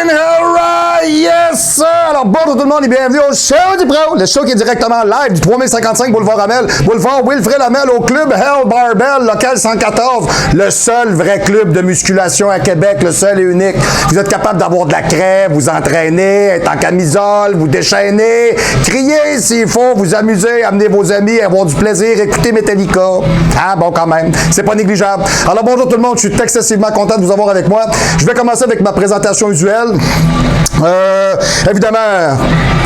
fucking hell right! Yes, sir! Alors, bonjour tout le monde et bienvenue au Show du Pro, le show qui est directement live du 3055 Boulevard Amel, Boulevard Wilfrid Amel au club Hell Barbell, local 114, le seul vrai club de musculation à Québec, le seul et unique. Vous êtes capable d'avoir de la crève, vous entraîner, être en camisole, vous déchaîner, crier s'il faut, vous amuser, amener vos amis, avoir du plaisir, écouter Metallica. Ah bon, quand même, c'est pas négligeable. Alors, bonjour tout le monde, je suis excessivement content de vous avoir avec moi. Je vais commencer avec ma présentation usuelle. Évidemment,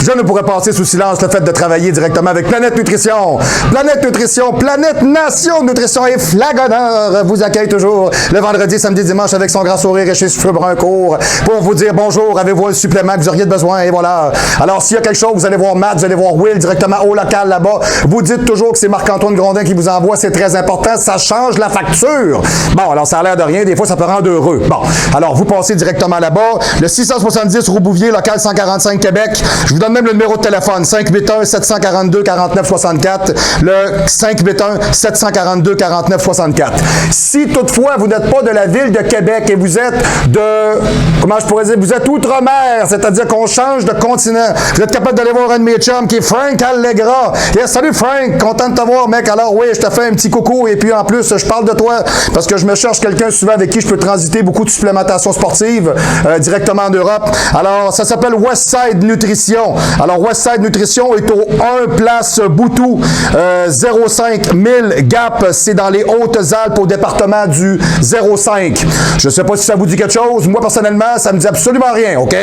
je ne pourrais passer sous silence le fait de travailler directement avec Planète Nutrition. Planète Nutrition, Planète Nation Nutrition et Flagonneur vous accueille toujours le vendredi, samedi, dimanche avec son grand sourire et chez Cheveux Bruns court pour vous dire bonjour, avez-vous un supplément que vous auriez besoin et voilà. Alors, s'il y a quelque chose, vous allez voir Matt, vous allez voir Will directement au local là-bas. Vous dites toujours que c'est Marc-Antoine Grondin qui vous envoie, c'est très important, ça change la facture. Bon, alors ça a l'air de rien, des fois ça peut rendre heureux. Bon, alors vous passez directement là-bas, le 670 rue Bouvier, local 145 Québec. Je vous donne même le numéro de téléphone, 581-742-4964, le 581-742-4964. Si toutefois vous n'êtes pas de la ville de Québec et vous êtes de, comment je pourrais dire, vous êtes outre-mer, c'est-à-dire qu'on change de continent, vous êtes capable d'aller voir un de mes chums qui est Frank Allegra. Yes, salut Frank, content de te voir mec, alors oui, je te fais un petit coucou et puis en plus, je parle de toi parce que je me cherche quelqu'un souvent avec qui je peux transiter beaucoup de supplémentation sportive directement en Europe. Alors, ça s'appelle Westside Nutrition. Alors, Westside Nutrition est au 1 Place Boutou, 05 000 Gap. C'est dans les Hautes-Alpes au département du 05. Je ne sais pas si ça vous dit quelque chose. Moi, personnellement, ça me dit absolument rien, OK?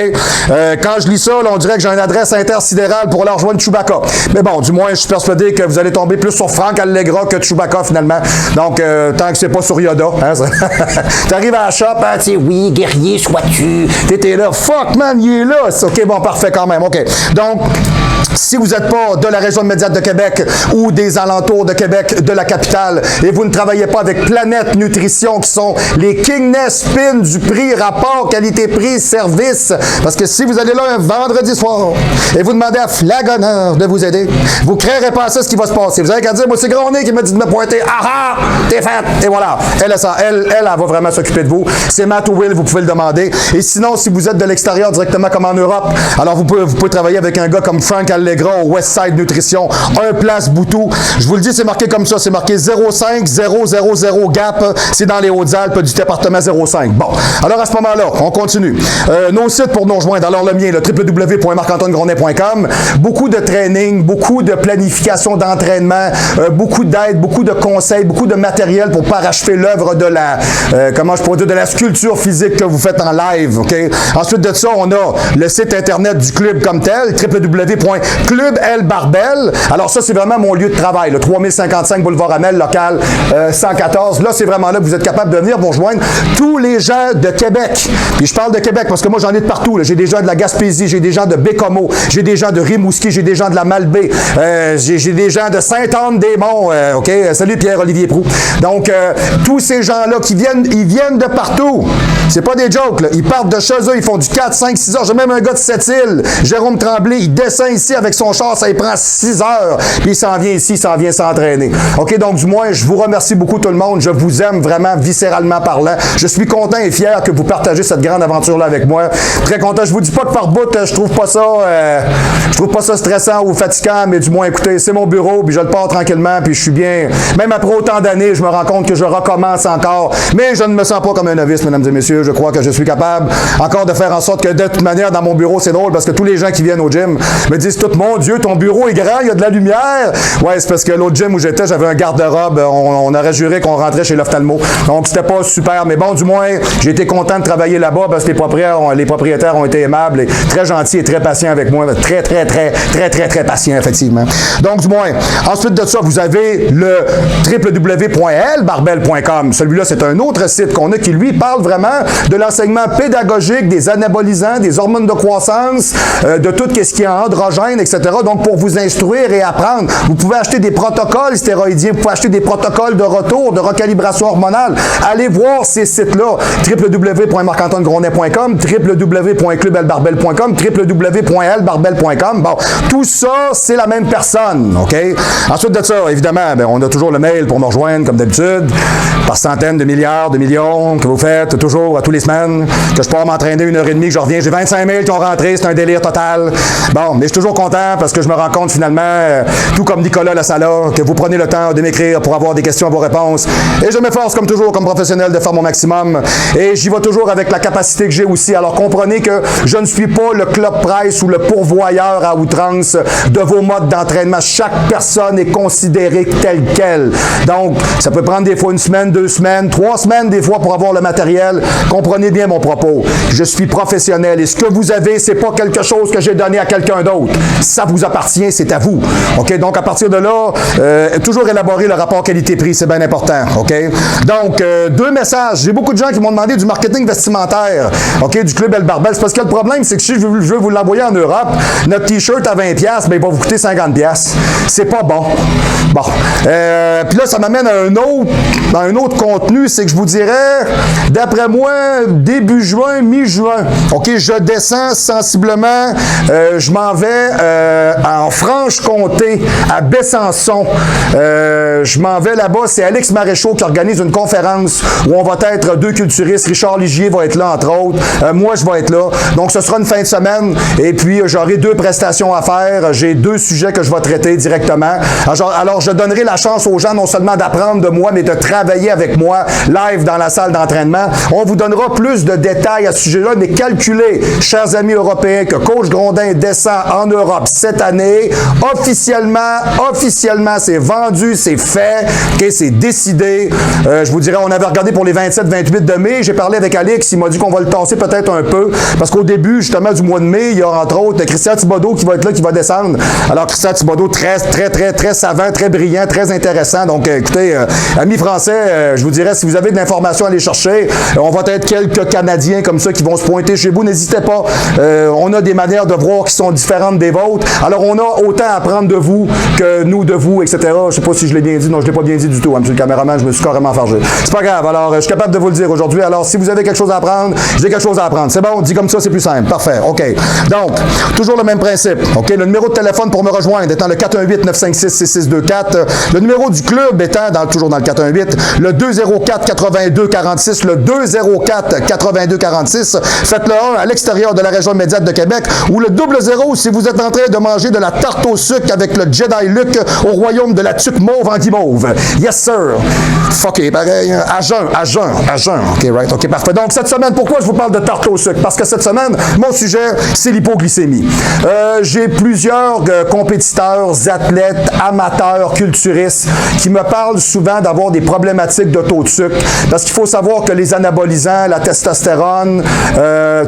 Quand je lis ça, là, on dirait que j'ai une adresse intersidérale pour leur rejoindre Chewbacca. Mais bon, du moins, je suis persuadé que vous allez tomber plus sur Frank Allegra que Chewbacca, finalement. Donc, tant que c'est pas sur Yoda. Hein, t'arrives à la shop, hein, tu sais, oui, guerrier, sois-tu. T'étais là, fuck, man, il est là. OK, bon, parfait quand même, OK. Donc, si vous n'êtes pas de la région immédiate de Québec ou des alentours de Québec, de la capitale, et vous ne travaillez pas avec Planète Nutrition, qui sont les Kingness Spin du prix, rapport, qualité-prix, service, parce que si vous allez là un vendredi soir et vous demandez à Flagonneur de vous aider, vous ne créerez pas à ça ce qui va se passer. Vous avez qu'à dire, moi, c'est Grondin qui m'a dit de me pointer. Ah ah, t'es faite. Et voilà. Elle va vraiment s'occuper de vous. C'est Matt ou Will, vous pouvez le demander. Et sinon, si vous êtes de l'extérieur directement comme en Europe, alors vous pouvez travailler avec un gars comme Frank Allegra au Westside Nutrition, 1 Place Boutou. Je vous le dis, c'est marqué comme ça. C'est marqué 05 000 Gap. C'est dans les Hautes-Alpes du département 05. Bon. Alors, à ce moment-là, on continue. Nos sites pour nous rejoindre. Alors, le mien, le www.marc-antoine-grondin.com. Beaucoup de training, beaucoup de planification d'entraînement, beaucoup d'aide, beaucoup de conseils, beaucoup de matériel pour parachever l'œuvre de la, comment je pourrais dire, de la sculpture physique que vous faites en live. OK? Ensuite de ça, on a le site internet du club comme tel, www.clublbarbell. Alors ça, c'est vraiment mon lieu de travail, le 3055 Boulevard Amel, local 114. Là, c'est vraiment là que vous êtes capable de venir vous rejoindre tous les gens de Québec. Puis je parle de Québec parce que moi, j'en ai de partout. J'ai des gens de la Gaspésie, j'ai des gens de Bécomo, j'ai des gens de Rimouski, j'ai des gens de la Malbaie, j'ai des gens de Sainte-Anne-des-Monts. OK? Salut Pierre-Olivier Proulx. Donc, tous ces gens-là qui viennent, ils viennent de partout. C'est pas des jokes, là. Ils partent de chez eux, ils font du 4, 5, 6 heures. J'ai même un gars de Sept-Îles, Jérôme Tremblay, il descend ici avec son char, ça il prend 6 heures, puis il s'en vient ici, il s'en vient s'entraîner. OK, donc du moins, je vous remercie beaucoup tout le monde, je vous aime vraiment viscéralement parlant. Je suis content et fier que vous partagez cette grande aventure-là avec moi. Très content, je vous dis pas que par bout, je trouve pas ça stressant ou fatigant, mais du moins, écoutez, c'est mon bureau, puis je le pars tranquillement, puis je suis bien, même après autant d'années, je me rends compte que je recommence encore, mais je ne me sens pas comme un novice, mesdames et messieurs, je crois que je suis capable encore de faire en sorte que de toute manière, dans mon bureau, c'est drôle, parce que tous les gens qui viennent au gym me disent tout, mon Dieu, ton bureau est grand, il y a de la lumière. Ouais, c'est parce que l'autre gym où j'étais, j'avais un garde-robe, on aurait juré qu'on rentrait chez l'ophtalmo. Donc, c'était pas super, mais bon, du moins, j'ai été content de travailler là-bas parce que les propriétaires ont été aimables et très gentils et très patients avec moi. Très patients, effectivement. Donc, du moins, ensuite de ça, vous avez le www.lbarbell.com. Celui-là, c'est un autre site qu'on a qui, lui, parle vraiment de l'enseignement pédagogique, des anabolisants, des hormones de croissance, de tout ce qui est androgène, etc. Donc, pour vous instruire et apprendre, vous pouvez acheter des protocoles stéroïdiens, vous pouvez acheter des protocoles de retour, de recalibration hormonale. Allez voir ces sites-là, www.marc-antoine-grondin.com, www.clublbarbell.com, www.lbarbell.com. Bon, tout ça, c'est la même personne, OK? Ensuite de ça, évidemment, on a toujours le mail pour me rejoindre, comme d'habitude. par centaines de milliards, de millions que vous faites toujours, tous les semaines, que je pars m'entraîner 1h30, que je reviens, j'ai 25 000 qui ont rentré, c'est un délire total. Bon, mais je suis toujours content parce que je me rends compte finalement, tout comme Nicolas Lassala, que vous prenez le temps de m'écrire pour avoir des questions à vos réponses. Et je m'efforce comme toujours, comme professionnel, de faire mon maximum. Et j'y vais toujours avec la capacité que j'ai aussi. Alors comprenez que je ne suis pas le club price ou le pourvoyeur à outrance de vos modes d'entraînement. Chaque personne est considérée telle qu'elle. Donc, ça peut prendre des fois 1 semaine, 2 semaines, 3 semaines des fois pour avoir le matériel. Comprenez bien mon propos. Je suis professionnel et ce que vous avez, c'est pas quelque chose que j'ai donné à quelqu'un d'autre. Ça vous appartient, c'est à vous. OK? Donc, à partir de là, toujours élaborer le rapport qualité-prix, c'est bien important. OK? Donc, 2 messages. J'ai beaucoup de gens qui m'ont demandé du marketing vestimentaire, OK, du Club El Barbel. C'est parce que le problème, c'est que si je veux vous l'envoyer en Europe, notre T-shirt à 20$, ben, il va vous coûter 50$. C'est pas bon. Bon. Puis là, ça m'amène à un autre contenu, c'est que je vous dirais, d'après moi, début juin, mi-juin, OK, je descends sensiblement, je m'en vais en Franche-Comté, à Besançon. Je m'en vais là-bas, c'est Alex Maréchaux qui organise une conférence où on va être 2 culturistes. Richard Ligier va être là, entre autres. Moi, je vais être là. Donc, ce sera une fin de semaine. Et puis, j'aurai 2 prestations à faire. J'ai 2 sujets que je vais traiter directement. Alors, je donnerai la chance aux gens non seulement d'apprendre de moi, mais de travailler avec moi live dans la salle d'entraînement. On vous donnera plus de détails à ce sujet-là, mais calculez, chers amis européens, que Coach Grondin descend en Europe cette année. Officiellement, c'est vendu, c'est fait, okay, c'est décidé. Je vous dirais, on avait regardé pour les 27-28 de mai. J'ai parlé avec Alex, il m'a dit qu'on va le tasser peut-être un peu, parce qu'au début, justement, du mois de mai, il y a entre autres Christian Thibodeau qui va être là, qui va descendre. Alors, Christian Thibodeau, très savant, très brillant, très intéressant. Donc, écoutez, amis français, je vous dirais, si vous avez de l'information à aller chercher, on va être quelques Canadiens comme ça qui vont se pointer chez vous. N'hésitez pas. On a des manières de voir qui sont différentes des vôtres. Alors, on a autant à apprendre de vous que nous de vous, etc. Je sais pas si je l'ai bien dit. Non, je l'ai pas bien dit du tout, hein, monsieur le caméraman. Je me suis carrément fargé. C'est pas grave. Alors, je suis capable de vous le dire aujourd'hui. Alors, si vous avez quelque chose à apprendre, j'ai quelque chose à apprendre. C'est bon? Dit comme ça, c'est plus simple. Parfait. OK. Donc, toujours le même principe. OK. Le numéro de téléphone pour me rejoindre étant le 418-956-6624. Le numéro du club étant toujours dans le 418, le 204-82-46, le 204-82-46. Faites le 1 à l'extérieur de la région immédiate de Québec ou le 00 si vous êtes en train de manger de la tarte au sucre avec le Jedi Luke au royaume de la tuque mauve en guimauve. Yes, sir. OK, pareil. À jeun. OK, right. OK, parfait. Donc, cette semaine, pourquoi je vous parle de tarte au sucre? Parce que cette semaine, mon sujet, c'est l'hypoglycémie. J'ai plusieurs compétiteurs, athlètes, amateurs, culturistes qui me parlent souvent d'avoir des problématiques de taux de sucre. Parce qu'il faut savoir que les anabolisants, la testostérone,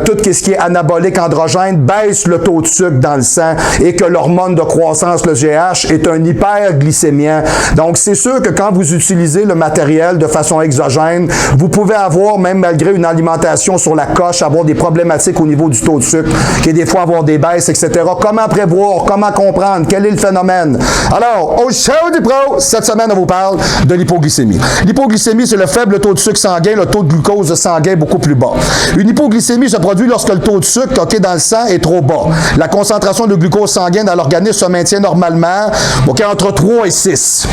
tout ce qui est anabolique androgène baisse le taux de sucre dans le sang et que l'hormone de croissance, le GH, est un hyperglycémien. Donc, c'est sûr que quand vous utilisez le matériel de façon exogène, vous pouvez avoir, même malgré une alimentation sur la coche, avoir des problématiques au niveau du taux de sucre, qui est des fois avoir des baisses, etc. Comment prévoir? Comment comprendre? Quel est le phénomène? Alors, au show du pro, cette semaine, on vous parle de l'hypoglycémie. L'hypoglycémie, c'est le faible taux de sucre sanguin, le taux de glucose sanguin beaucoup plus bas. Une hypoglycémie se produit lorsque le taux de sucre dans le sang est trop bas. La concentration de glucose sanguin dans l'organisme se maintient normalement entre 3 et 6.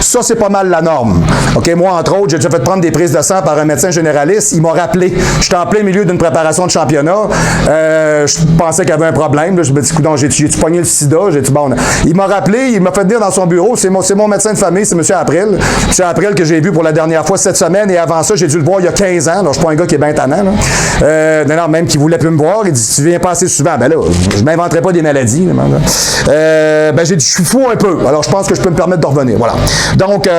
Ça, c'est pas mal la norme. OK, moi, entre autres, j'ai déjà fait prendre des prises de sang par un médecin généraliste. Il m'a rappelé. J'étais en plein milieu d'une préparation de championnat. Je pensais qu'il y avait un problème. Là. Je me dis, coudonc, j'ai-tu pogné le sida? J'ai-tu bon? Il m'a rappelé, il m'a fait venir dans son bureau. C'est mon médecin de famille, c'est M. April. M. April que j'ai vu pour la dernière fois cette semaine. Et avant ça, j'ai dû le voir il y a 15 ans. Alors, je suis pas un gars qui est bien tannant. Non, même qui voulait plus me voir. Il dit, tu viens pas assez souvent. Ben là, je m'inventerai pas des maladies. J'ai dit, je suis fou un peu. Alors, je pense que je peux me permettre de revenir. Voilà. Donc,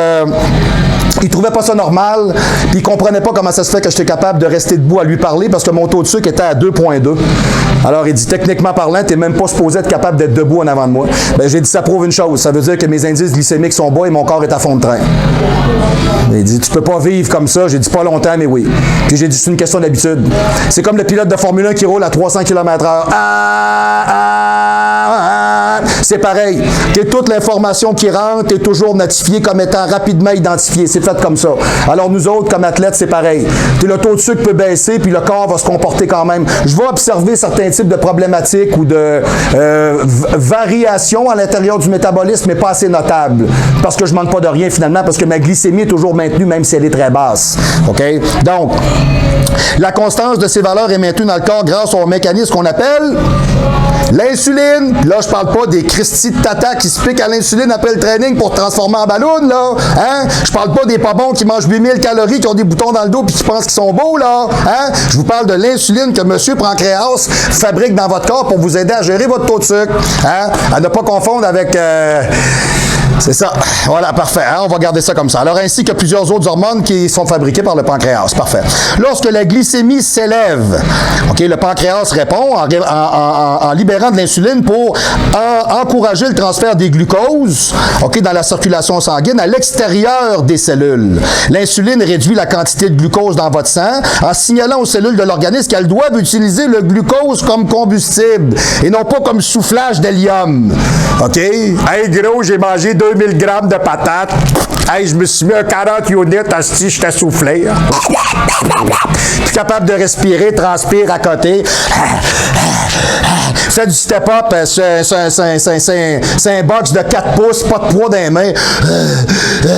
il trouvait pas ça normal, puis il comprenait pas comment ça se fait que j'étais capable de rester debout à lui parler parce que mon taux de sucre était à 2,2. Alors, il dit, techniquement parlant, t'es même pas supposé être capable d'être debout en avant de moi. Ben, j'ai dit, ça prouve une chose. Ça veut dire que mes indices glycémiques sont bas et mon corps est à fond de train. Il dit, tu peux pas vivre comme ça. J'ai dit, pas longtemps, mais oui. Puis j'ai dit, c'est une question d'habitude. C'est comme le pilote de Formule 1 qui roule à 300 km/h. c'est pareil. Toute l'information qui rentre est toujours notifiée comme étant rapidement identifiée. C'est fait comme ça. Alors, nous autres, comme athlètes, c'est pareil. Le taux de sucre peut baisser, puis le corps va se comporter quand même. Je vais observer certains types de problématiques ou de variations à l'intérieur du métabolisme, mais pas assez notables. Parce que je manque pas de rien, finalement, parce que ma glycémie est toujours maintenue, même si elle est très basse. OK? Donc, la constance de ces valeurs est maintenue dans le corps grâce au mécanisme qu'on appelle l'insuline. Là, je parle pas des Christy de tata qui se piquent à l'insuline après le training pour transformer en ballon, là. Hein? Je parle pas des pas bons qui mangent 8000 calories, qui ont des boutons dans le dos puis qui pensent qu'ils sont beaux, là. Hein? Je vous parle de l'insuline que Monsieur Pancréas fabrique dans votre corps pour vous aider à gérer votre taux de sucre. Hein? À ne pas confondre avec... C'est ça. Voilà, parfait. Hein? On va garder ça comme ça. Alors, ainsi que plusieurs autres hormones qui sont fabriquées par le pancréas. Parfait. Lorsque la glycémie s'élève, OK, le pancréas répond en libérant de l'insuline pour encourager le transfert des glucoses, OK, dans la circulation sanguine à l'extérieur des cellules. L'insuline réduit la quantité de glucose dans votre sang en signalant aux cellules de l'organisme qu'elles doivent utiliser le glucose comme combustible et non pas comme soufflage d'hélium. OK? Hey, gros, j'ai mangé 2000 grammes de patates. Hey, je me suis mis un 40 units, asti, j'étais soufflé. Plus capable de respirer, transpire à côté. Fais du step-up, c'est un box de 4 pouces, pas de poids dans les mains. Tu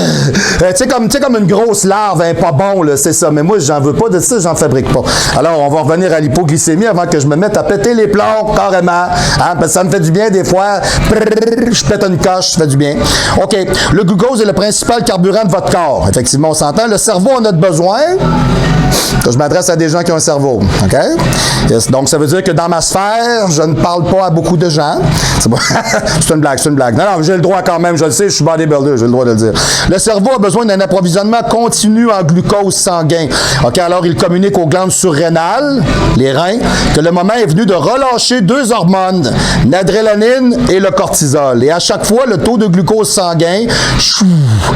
sais, comme une grosse larve, hein, pas bon, là, c'est ça. Mais moi, j'en veux pas de ça, j'en fabrique pas. Alors, on va revenir à l'hypoglycémie avant que je me mette à péter les plombs, carrément. Hein, parce que ça me fait du bien des fois. Je pète une coche, ça fait du bien. OK. Le glucose est le principal carburant de votre corps. Effectivement, on s'entend. Le cerveau en a besoin. Je m'adresse à des gens qui ont un cerveau. OK? Yes. Donc, ça veut dire que dans ma sphère, je ne parle pas à beaucoup de gens. C'est bon. C'est une blague, c'est une blague. Non, non, j'ai le droit quand même, je le sais, je suis bodybuilder, j'ai le droit de le dire. Le cerveau a besoin d'un approvisionnement continu en glucose sanguin. OK? Alors, il communique aux glandes surrénales, les reins, que le moment est venu de relâcher 2 hormones, l'adrénaline et le cortisol. Et à chaque fois, le taux de glucose sanguin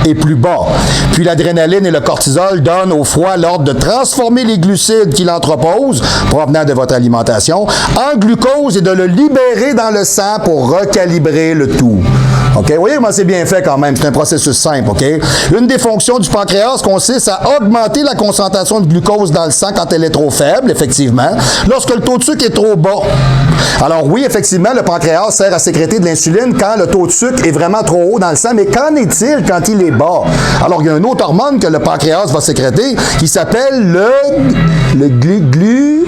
est plus bas. Puis l'adrénaline et le cortisol donnent au foie l'ordre de transformer les glucides qu'il entrepose, provenant de votre alimentation, en glucose et de le libérer dans le sang pour recalibrer le tout. OK? Vous voyez comment c'est bien fait quand même. C'est un processus simple. OK? Une des fonctions du pancréas consiste à augmenter la concentration de glucose dans le sang quand elle est trop faible, effectivement, lorsque le taux de sucre est trop bas. Alors oui, effectivement, le pancréas sert à sécréter de l'insuline quand le taux de sucre est vraiment trop haut dans le sang, mais qu'en est-il quand il est bas? Alors, il y a une autre hormone que le pancréas va sécréter qui s'appelle le glu.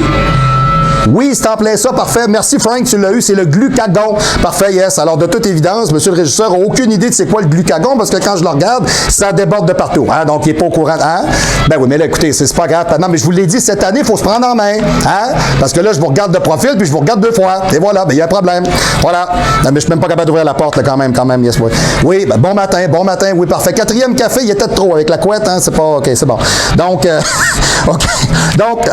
Oui, c'est en plein ça, parfait. Merci Frank, tu l'as eu, c'est le glucagon. Parfait, yes. Alors, de toute évidence, monsieur le régisseur n'a aucune idée de c'est quoi le glucagon, parce que quand je le regarde, ça déborde de partout. Hein? Donc, il n'est pas au courant. Hein? Ben oui, mais là, écoutez, c'est pas grave. Non, mais je vous l'ai dit, cette année, il faut se prendre en main. Hein? Parce que là, je vous regarde de profil, puis je vous regarde 2 fois. Et voilà, ben il y a un problème. Voilà. Non, mais je suis même pas capable d'ouvrir la porte, là, quand même, yes, oui. Oui, ben, bon matin, oui, parfait. 4e café, il était trop avec la couette, hein? C'est pas, OK, c'est bon. Donc, OK. Donc,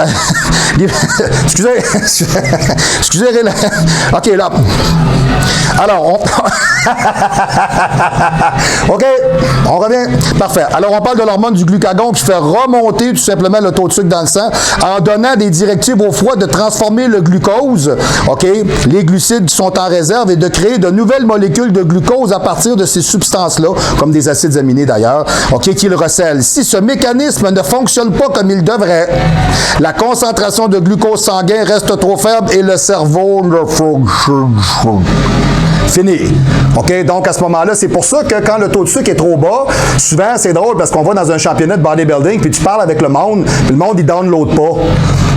excusez, OK, là. Alors, OK, on revient. Parfait. Alors, on parle de l'hormone du glucagon qui fait remonter tout simplement le taux de sucre dans le sang en donnant des directives au foie de transformer le glucose, OK, les glucides qui sont en réserve et de créer de nouvelles molécules de glucose à partir de ces substances-là, comme des acides aminés d'ailleurs, OK, qui le recèlent. Si ce mécanisme ne fonctionne pas comme il devrait, la concentration de glucose sanguin reste trop faible et le cerveau ne fonctionne pas. Fini. OK? Donc, à ce moment-là, c'est pour ça que quand le taux de sucre est trop bas, souvent, c'est drôle parce qu'on va dans un championnat de bodybuilding puis tu parles avec le monde, puis le monde, il download pas.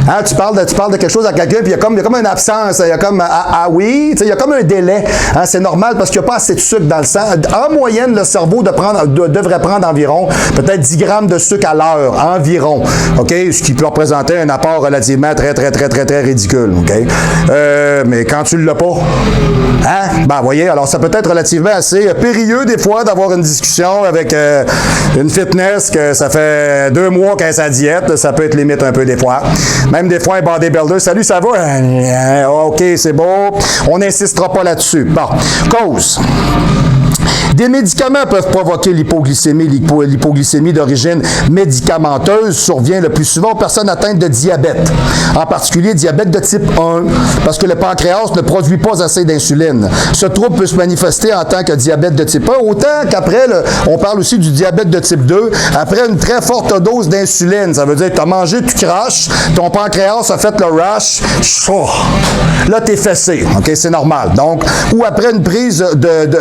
Hein? Tu parles de quelque chose à quelqu'un, puis il y a comme une absence. Il y a comme, oui, il y a comme un délai. Hein? C'est normal parce qu'il n'y a pas assez de sucre dans le sang. En moyenne, le cerveau devrait prendre environ peut-être 10 grammes de sucre à l'heure, environ. OK? Ce qui peut représenter un apport relativement très ridicule. OK? Mais quand tu ne l'as pas, hein? Ben, voyez, alors ça peut être relativement assez périlleux des fois d'avoir une discussion avec une fitness que ça fait 2 mois qu'elle est sa diète. Ça peut être limite un peu des fois. Même des fois, un bodybuilder, salut, ça va? OK, c'est beau. On n'insistera pas là-dessus. Bon, cause. Des médicaments peuvent provoquer l'hypoglycémie. L'hypoglycémie d'origine médicamenteuse survient le plus souvent aux personnes atteintes de diabète, en particulier diabète de type 1, parce que le pancréas ne produit pas assez d'insuline. Ce trouble peut se manifester en tant que diabète de type 1, autant qu'après, on parle aussi du diabète de type 2, après une très forte dose d'insuline. Ça veut dire que tu as mangé, tu craches, ton pancréas a fait le rush, là, tu es fessé. OK, c'est normal. Donc, ou après une prise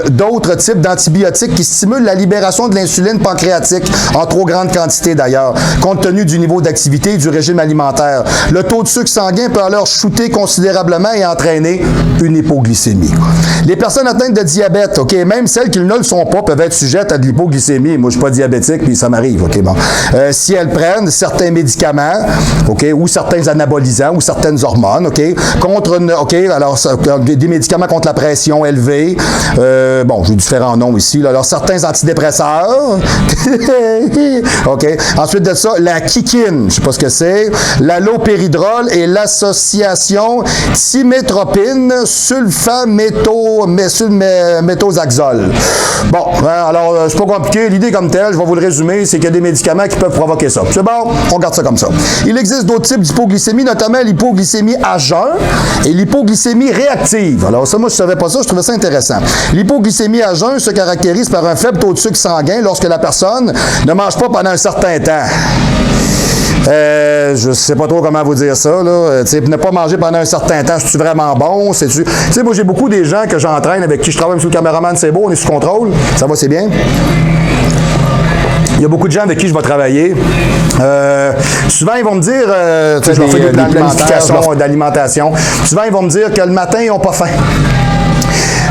d'autres types d'antibiotiques qui stimulent la libération de l'insuline pancréatique, en trop grande quantité d'ailleurs, compte tenu du niveau d'activité et du régime alimentaire. Le taux de sucre sanguin peut alors shooter considérablement et entraîner une hypoglycémie. Les personnes atteintes de diabète, OK, même celles qui ne le sont pas, peuvent être sujettes à de l'hypoglycémie. Moi, je ne suis pas diabétique, puis ça m'arrive. OK, bon. Si elles prennent certains médicaments, OK, ou certains anabolisants, ou certaines hormones, OK, alors, des médicaments contre la pression élevée, bon, j'ai différents noms ici, là. Alors, certains antidépresseurs, OK, ensuite de ça, la kikine, je ne sais pas ce que c'est, l'allopéridrol et l'association thimétropine sulfaméthoxazole. Bon, alors, c'est pas compliqué, l'idée comme telle, je vais vous le résumer, c'est qu'il y a des médicaments qui peuvent provoquer ça. C'est bon, on garde ça comme ça. Il existe d'autres types d'hypoglycémie, notamment l'hypoglycémie à jeun et l'hypoglycémie réactive. Alors ça, moi, je ne savais pas ça, je trouvais ça intéressant. L'hypoglycémie à jeun se caractérise par un faible taux de sucre sanguin lorsque la personne ne mange pas pendant un certain temps. Je sais pas trop comment vous dire ça, là. Ne pas manger pendant un certain temps, c'est-tu vraiment bon? Tu sais, moi, j'ai beaucoup des gens que j'entraîne, avec qui je travaille, monsieur le caméraman, c'est beau, on est sous contrôle. Ça va, c'est bien? Il y a beaucoup de gens avec qui je vais travailler. Souvent, ils vont me dire, je leur fais des plans de planification, d'alimentation. Souvent, ils vont me dire que le matin, ils n'ont pas faim.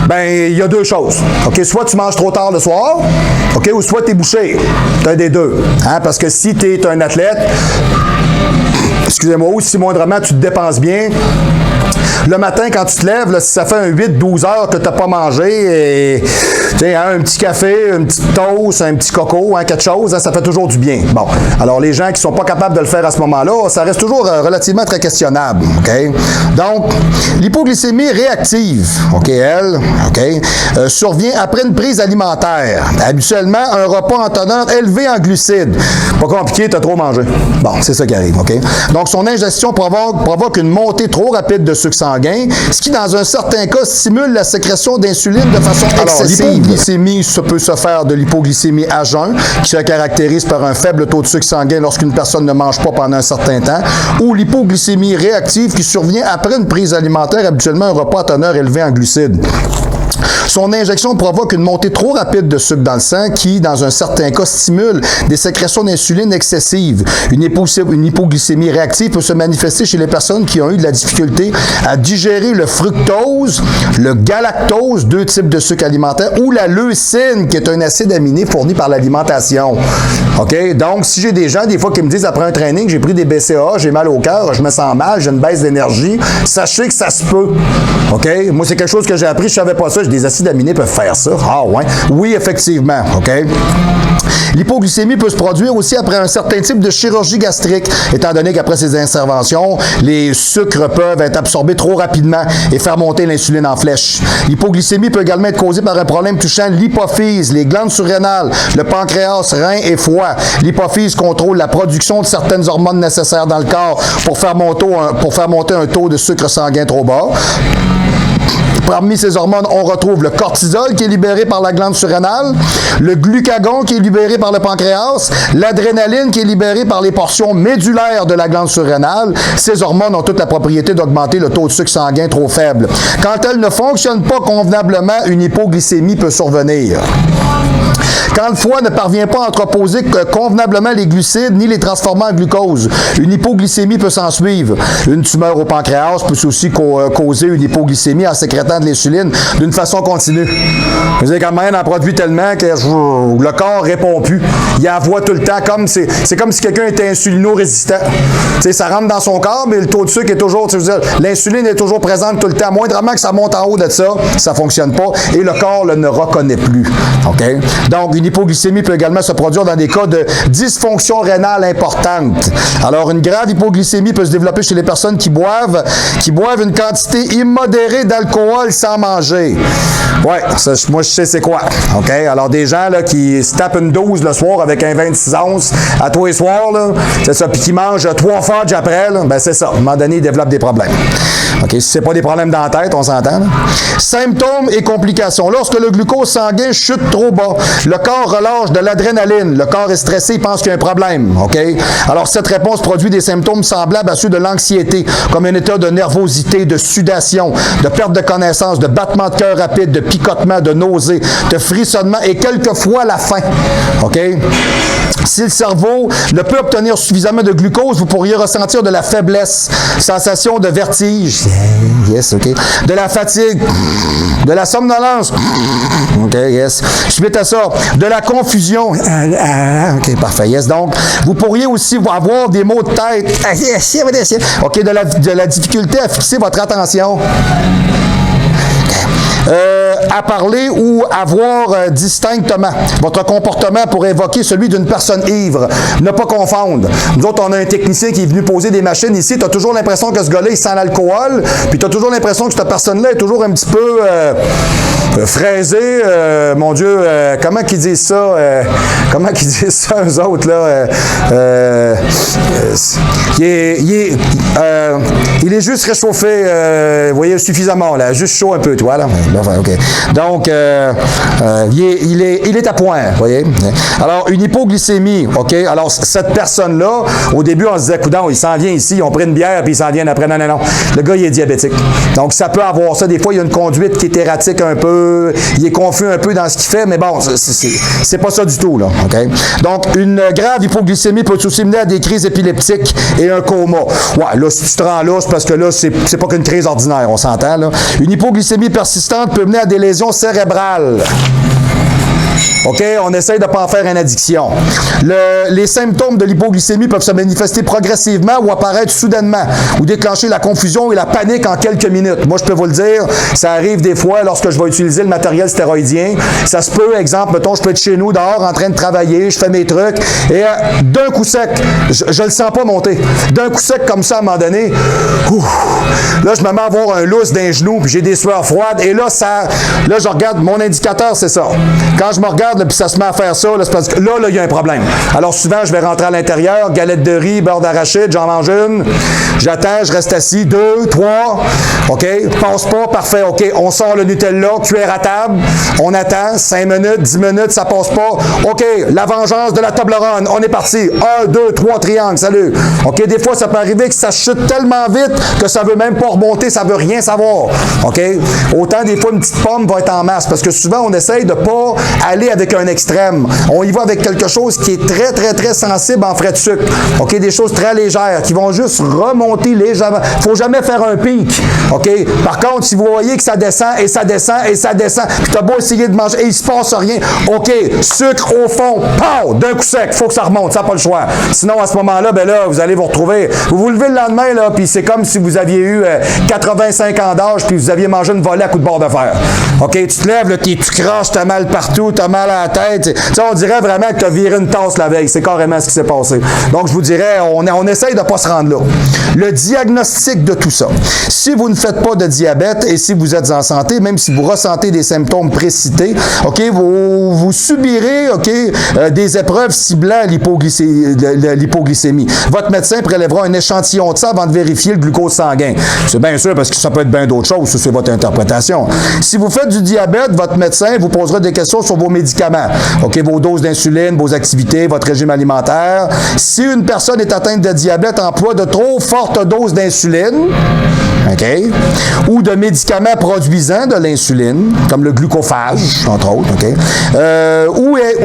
Ben, il y a deux choses. OK, soit tu manges trop tard le soir, OK, ou soit tu es bouché. C'est un des deux. Hein? Parce que si tu es un athlète, excusez-moi, ou si moindrement tu te dépenses bien, le matin, quand tu te lèves, là, si ça fait un 8-12 heures que tu n'as pas mangé, et, un petit café, une petite toast, un petit coco, quelque chose, ça fait toujours du bien. Bon, alors les gens qui ne sont pas capables de le faire à ce moment-là, ça reste toujours relativement très questionnable. OK? Donc, l'hypoglycémie réactive, OK, survient après une prise alimentaire. Habituellement, un repas en teneur élevé en glucides. Pas compliqué, tu as trop mangé. Bon, c'est ça qui arrive. OK? Donc, son ingestion provoque une montée trop rapide de sucre sanguin, ce qui, dans un certain cas, stimule la sécrétion d'insuline de façon excessive. Alors, l'hypoglycémie, ça peut se faire de l'hypoglycémie à jeun, qui se caractérise par un faible taux de sucre sanguin lorsqu'une personne ne mange pas pendant un certain temps, ou l'hypoglycémie réactive qui survient après une prise alimentaire, habituellement un repas à teneur élevé en glucides. Son injection provoque une montée trop rapide de sucre dans le sang qui, dans un certain cas, stimule des sécrétions d'insuline excessives. Une hypoglycémie réactive peut se manifester chez les personnes qui ont eu de la difficulté à digérer le fructose, le galactose, deux types de sucre alimentaire, ou la leucine, qui est un acide aminé fourni par l'alimentation. OK? Donc, si j'ai des gens, des fois, qui me disent après un training, j'ai pris des BCAA, j'ai mal au cœur, je me sens mal, j'ai une baisse d'énergie, sachez que ça se peut. OK? Moi, c'est quelque chose que j'ai appris, je savais pas ça. Des acides aminés peuvent faire ça. Ah ouais. Oui, effectivement. OK? L'hypoglycémie peut se produire aussi après un certain type de chirurgie gastrique, étant donné qu'après ces interventions, les sucres peuvent être absorbés trop rapidement et faire monter l'insuline en flèche. L'hypoglycémie peut également être causée par un problème touchant l'hypophyse, les glandes surrénales, le pancréas, reins et foie. L'hypophyse contrôle la production de certaines hormones nécessaires dans le corps pour faire monter un taux de sucre sanguin trop bas. Parmi ces hormones, on retrouve le cortisol qui est libéré par la glande surrénale, le glucagon qui est libéré par le pancréas, l'adrénaline qui est libérée par les portions médulaires de la glande surrénale. Ces hormones ont toute la propriété d'augmenter le taux de sucre sanguin trop faible. Quand elles ne fonctionnent pas convenablement, une hypoglycémie peut survenir. Quand le foie ne parvient pas à entreposer convenablement les glucides ni les transformer en glucose, une hypoglycémie peut s'en suivre. Une tumeur au pancréas peut aussi causer une hypoglycémie en sécrétant de l'insuline d'une façon continue. Vous savez, quand même, on en produit tellement que le corps ne répond plus. Il envoie tout le temps comme c'est comme si quelqu'un était insulino-résistant. T'sais, ça rentre dans son corps, mais le taux de sucre est toujours, l'insuline est toujours présente tout le temps. Moindrement que ça monte en haut de ça, ça ne fonctionne pas et le corps ne reconnaît plus. OK? Donc, une hypoglycémie peut également se produire dans des cas de dysfonction rénale importante. Alors, une grave hypoglycémie peut se développer chez les personnes qui boivent une quantité immodérée d'alcool sans manger. Ouais, ça, moi, je sais c'est quoi. OK? Alors, des gens là, qui se tapent une dose le soir avec un 26 onces à tous les soirs, là, c'est ça, puis qui mangent 3 fudge après, là, ben c'est ça. À un moment donné, ils développent des problèmes. OK? Si c'est pas des problèmes dans la tête, on s'entend. Là. Symptômes et complications. Lorsque le glucose sanguin chute trop bas, le corps relâche de l'adrénaline. Le corps est stressé, il pense qu'il y a un problème. OK? Alors, cette réponse produit des symptômes semblables à ceux de l'anxiété, comme un état de nervosité, de sudation, de perte de connaissance, de battement de cœur rapide, de picotement, de nausée, de frissonnement et quelquefois la faim. OK? Si le cerveau ne peut obtenir suffisamment de glucose, vous pourriez ressentir de la faiblesse, sensation de vertige, yes, OK, de la fatigue, de la somnolence, OK, yes. Suite à ça, de la confusion, OK, parfait, yes. Donc, vous pourriez aussi avoir des maux de tête, OK, de la difficulté à fixer votre attention. À parler ou à voir distinctement. Votre comportement pourrait évoquer celui d'une personne ivre. Ne pas confondre. Nous autres, on a un technicien qui est venu poser des machines ici. Tu as toujours l'impression que ce gars-là, il sent l'alcool. Puis tu as toujours l'impression que cette personne-là est toujours un petit peu fraisée. Mon Dieu, comment qu'ils disent ça? Comment qu'ils disent ça, eux autres, là? Il est juste réchauffé, vous voyez, suffisamment, là. Juste chaud un peu, toi, là. OK. Donc, il est à point, vous voyez. Alors, une hypoglycémie, OK. Alors, cette personne-là, au début, on se disait, coudonc, il s'en vient ici, ils ont pris une bière, puis il s'en vient après. Non. Le gars, il est diabétique. Donc, ça peut avoir ça. Des fois, il y a une conduite qui est erratique un peu, il est confus un peu dans ce qu'il fait, mais bon, c'est pas ça du tout, là, OK. Donc, une grave hypoglycémie peut aussi mener à des crises épileptiques et un coma. Ouais, là, si tu te rends là, c'est parce que là, c'est pas qu'une crise ordinaire, on s'entend, là. Une hypoglycémie persistante peut mener à des lésions cérébrales. OK? On essaye de ne pas en faire une addiction. Les symptômes de l'hypoglycémie peuvent se manifester progressivement ou apparaître soudainement ou déclencher la confusion et la panique en quelques minutes. Moi, je peux vous le dire, ça arrive des fois lorsque je vais utiliser le matériel stéroïdien. Ça se peut, exemple, mettons, je peux être chez nous, dehors, en train de travailler, je fais mes trucs, et d'un coup sec, je le sens pas monter. D'un coup sec, comme ça, à un moment donné, là, je me mets à avoir un lousse d'un genou, puis j'ai des sueurs froides, et là, je regarde, mon indicateur, c'est ça. Quand je me regarde, puis ça se met à faire ça, là, c'est parce que là, il y a un problème. Alors souvent, je vais rentrer à l'intérieur, galette de riz, beurre d'arachide, j'en mange une, j'attends, je reste assis, 2, 3, OK, passe pas, parfait, OK, on sort le Nutella, cuillère à table, on attend, 5 minutes, 10 minutes, ça passe pas, OK, la vengeance de la Toblerone, on est parti, 1, 2, 3, triangle, salut. OK, des fois, ça peut arriver que ça chute tellement vite que ça veut même pas remonter, ça veut rien savoir, OK. Autant des fois, une petite pomme va être en masse, parce que souvent, on essaye de pas aller avec un extrême. On y va avec quelque chose qui est très, très, très sensible en frais de sucre. OK? Des choses très légères qui vont juste remonter légèrement. Il ne faut jamais faire un pic. OK? Par contre, si vous voyez que ça descend et ça descend et ça descend, puis tu as beau essayer de manger et il ne se passe rien, OK, sucre au fond, pow! D'un coup sec, il faut que ça remonte, ça n'a pas le choix. Sinon, à ce moment-là, ben là, vous allez vous retrouver. Vous vous levez le lendemain, là, puis c'est comme si vous aviez eu 85 ans d'âge, puis vous aviez mangé une volée à coup de bord de fer. OK? Tu te lèves, là, tu craches, tu as mal partout, tu as mal à la tête. T'sais, on dirait vraiment que tu as viré une tasse la veille. C'est carrément ce qui s'est passé. Donc, je vous dirais, on essaye de ne pas se rendre là. Le diagnostic de tout ça. Si vous ne faites pas de diabète et si vous êtes en santé, même si vous ressentez des symptômes précités, OK, vous subirez, OK, des épreuves ciblant l'hypoglycémie. Votre médecin prélèvera un échantillon de sang avant de vérifier le glucose sanguin. C'est bien sûr parce que ça peut être bien d'autres choses, c'est votre interprétation. Si vous faites du diabète, votre médecin vous posera des questions sur vos médicaments. OK, vos doses d'insuline, vos activités, votre régime alimentaire. Si une personne est atteinte de diabète, emploie de trop fortes doses d'insuline, OK, ou de médicaments produisant de l'insuline, comme le glucophage, entre autres, OK,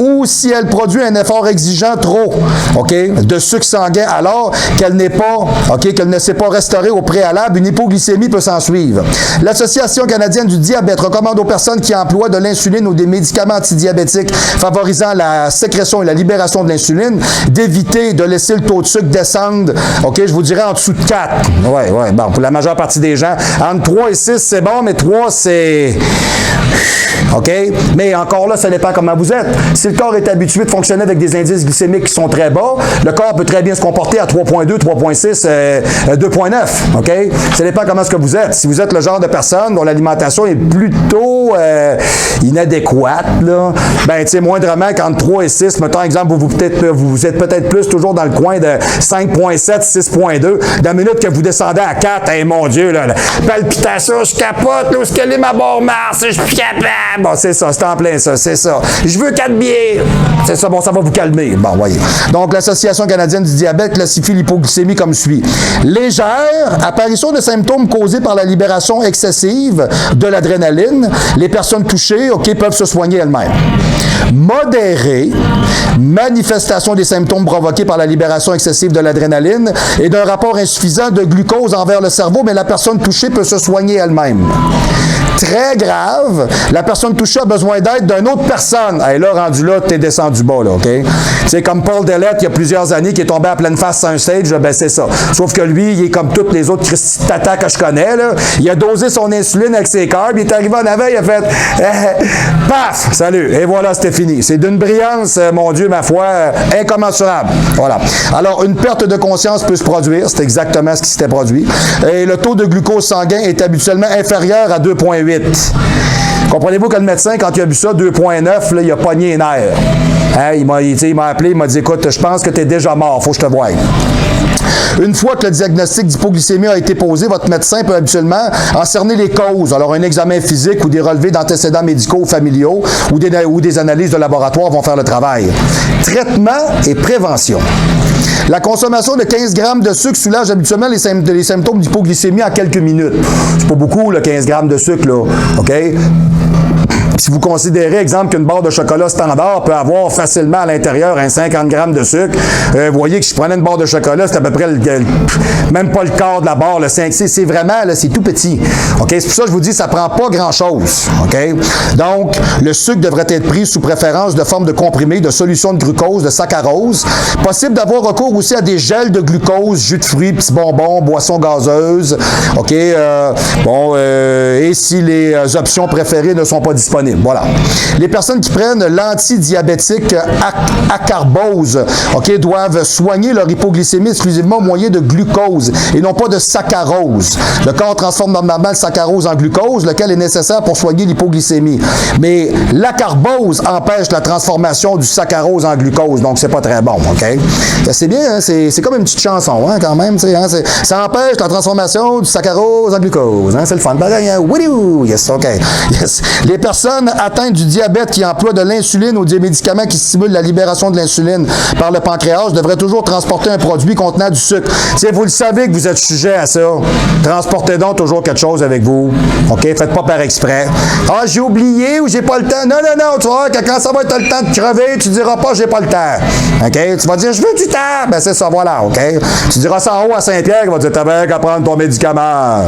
ou si elle produit un effort exigeant trop, OK, de sucre sanguin, alors qu'elle n'est pas, OK, qu'elle ne s'est pas restaurée au préalable, une hypoglycémie peut s'en suivre. L'Association canadienne du diabète recommande aux personnes qui emploient de l'insuline ou des médicaments antidiabétiques favorisant la sécrétion et la libération de l'insuline, d'éviter de laisser le taux de sucre descendre, OK, je vous dirais en dessous de 4. Ouais, bon, pour la majeure partie partie des gens. Entre 3 et 6, c'est bon, mais 3, c'est... OK? Mais encore là, ça dépend comment vous êtes. Si le corps est habitué de fonctionner avec des indices glycémiques qui sont très bas, le corps peut très bien se comporter à 3.2, 3.6, 2.9. OK? Ça dépend comment est-ce que vous êtes. Si vous êtes le genre de personne dont l'alimentation est plutôt inadéquate, là, ben, tu sais, moindrement qu'entre 3 et 6, mettons, exemple, vous êtes peut-être plus toujours dans le coin de 5.7, 6.2. Dans la minute que vous descendez à 4, hey, mon Dieu, là, palpitation, je capote, là, où est-ce qu'elle est ma barre Mars, je suis plus capable. Bon, c'est ça, c'est en plein ça, c'est ça. Je veux 4 bières. C'est ça, bon, ça va vous calmer. Bon, voyez. Donc, l'Association canadienne du diabète classifie l'hypoglycémie comme suit. Légère, apparition de symptômes causés par la libération excessive de l'adrénaline. Les personnes touchées, OK, peuvent se soigner elles-mêmes. Modéré, manifestation des symptômes provoqués par la libération excessive de l'adrénaline et d'un rapport insuffisant de glucose envers le cerveau, mais la personne touchée peut se soigner elle-même. Très grave, la personne touchée a besoin d'aide d'une autre personne. Et là, rendu là, t'es descendu bas, là, OK? C'est comme Paul Dellette, il y a plusieurs années, qui est tombé à pleine face sur un stage, ben c'est ça. Sauf que lui, il est comme toutes les autres Christy Tata que je connais, là. Il a dosé son insuline avec ses carbs, il est arrivé en avant, il a fait paf! Salut! Et voilà, c'était fini. C'est d'une brillance, mon Dieu, ma foi, incommensurable. Voilà. Alors, une perte de conscience peut se produire, c'est exactement ce qui s'était produit. Et le taux de glucose sanguin est habituellement inférieur à 2,8. Comprenez-vous que le médecin, quand il a vu ça, 2,9, là, il a pogné les nerfs. Hein, il m'a appelé, il m'a dit, écoute, je pense que tu es déjà mort, faut que je te voie. Une fois que le diagnostic d'hypoglycémie a été posé, votre médecin peut habituellement en cerner les causes. Alors, un examen physique ou des relevés d'antécédents médicaux ou familiaux ou des analyses de laboratoire vont faire le travail. Traitement et prévention. La consommation de 15 grammes de sucre soulage habituellement les symptômes d'hypoglycémie en quelques minutes. C'est pas beaucoup, le 15 grammes de sucre, là. OK? Si vous considérez, exemple, qu'une barre de chocolat standard peut avoir facilement à l'intérieur un 50 grammes de sucre, vous voyez que si je prenais une barre de chocolat, c'est à peu près même pas le quart de la barre, le 5, c'est vraiment, là, c'est tout petit. OK? C'est pour ça que je vous dis, ça prend pas grand-chose. OK? Donc, le sucre devrait être pris sous préférence de forme de comprimé, de solution de glucose, de saccharose. Possible d'avoir recours aussi à des gels de glucose, jus de fruits, petits bonbons, boissons gazeuses. OK? Et si les options préférées ne sont pas disponibles. Voilà. Les personnes qui prennent l'antidiabétique acarbose, OK, doivent soigner leur hypoglycémie exclusivement au moyen de glucose et non pas de saccharose. Le corps transforme normalement le saccharose en glucose, lequel est nécessaire pour soigner l'hypoglycémie. Mais l'acarbose empêche la transformation du saccharose en glucose, donc c'est pas très bon, OK? C'est bien, hein? C'est comme une petite chanson, hein, quand même, hein? Ça empêche la transformation du saccharose en glucose, hein? C'est le fun. Hein? Yes, OK. Yes. Les personnes atteintes du diabète qui emploient de l'insuline ou des médicaments qui stimulent la libération de l'insuline par le pancréas devraient toujours transporter un produit contenant du sucre. Si vous le savez que vous êtes sujet à ça, transportez donc toujours quelque chose avec vous. OK? Faites pas par exprès. Ah, j'ai oublié ou j'ai pas le temps. Non, tu vas voir que quand ça va être le temps de crever, tu diras pas j'ai pas le temps. OK? Tu vas dire je veux du temps. Ben c'est ça, voilà, OK? Tu diras ça en haut à Saint-Pierre, il va te dire t'as bien qu'à prendre ton médicament.